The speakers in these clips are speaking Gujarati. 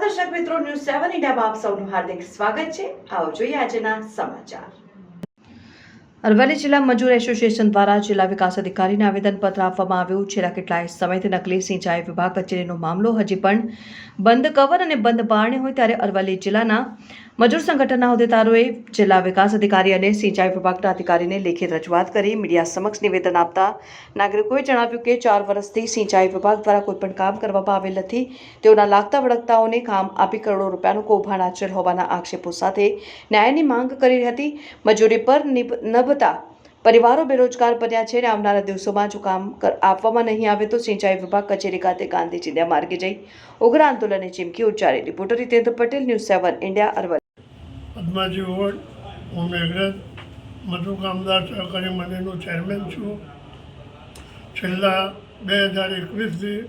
દર્શક મિત્રો, ન્યૂઝ 7 ઇન્ડિયામાં આપ સૌનું હાર્દિક સ્વાગત છે। આવો જોઈએ આજના સમાચાર। અરવલ્લી જિલ્લા મજૂર એસોસિએશન દ્વારા જિલ્લા વિકાસ અધિકારીને આવેદનપત્ર આપવામાં આવ્યું। છેલ્લા કેટલાય સમયથી નકલી સિંચાઈ વિભાગ કચેરીનો મામલો હજી પણ બંધ કવર અને બંધ બારણે હોય ત્યારે અરવલ્લી જિલ્લાના મજૂર સંગઠનના હોદ્દેદારોએ જિલ્લા વિકાસ અધિકારી અને સિંચાઈ વિભાગના અધિકારીને લેખિત રજૂઆત કરી મીડિયા સમક્ષ નિવેદન આપતા નાગરિકોએ જણાવ્યું કે 4 વર્ષથી સિંચાઈ વિભાગ દ્વારા કોઈપણ કામ કરવામાં આવેલ નથી। તેઓના લાગતા વળગતાઓને કામ આપી કરોડો રૂપિયાનું કૌભાંડ આચરેલ હોવાના આક્ષેપો સાથે ન્યાયની માંગ કરી હતી। મજૂરી પર નભતા પરિવારો બેરોજગાર બન્યા છે અને આવનારા દિવસોમાં જો કામ આપવામાં નહીં આવે તો સિંચાઈ વિભાગ કચેરી ખાતે ગાંધી ચિંધ્યા માર્ગે જઈ ઉગ્ર આંદોલનની ચીમકી ઉચ્ચારી। Reporter Hitendra Patel, news 7 India, Aravalli. Padmaji ward, હું મેઘરજ મજૂર કામદાર સહકારી મંડળનું ચેરમેન છું। છેલ્લા 2021થી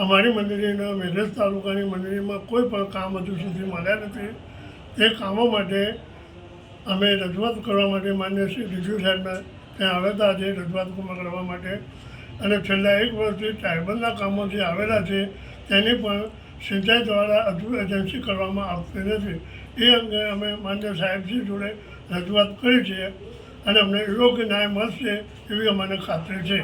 અમારી મંડળીના મેઘરજ તાલુકાની મંડળીમાં કોઈ પણ કામ હજુ સુધી મળ્યા નથી। તે કામો માટે અમે રજૂઆત કરવા માટે માન્ય શ્રી ડીજી સાહેબને ત્યાં આવ્યા હતા આજે રજૂઆત કરવા માટે। અને છેલ્લા 1 વર્ષથી ટ્રાયબલના કામો જે આવેલા છે તેની પણ સિંચાઈ દ્વારા હજુ એજન્સી કરવામાં આવતી નથી। એ અંગે અમે માન્ય સાહેબજી જોડે રજૂઆત કરી છે અને અમને યોગ્ય ન્યાય મળશે એવી અમને ખાતરી છે।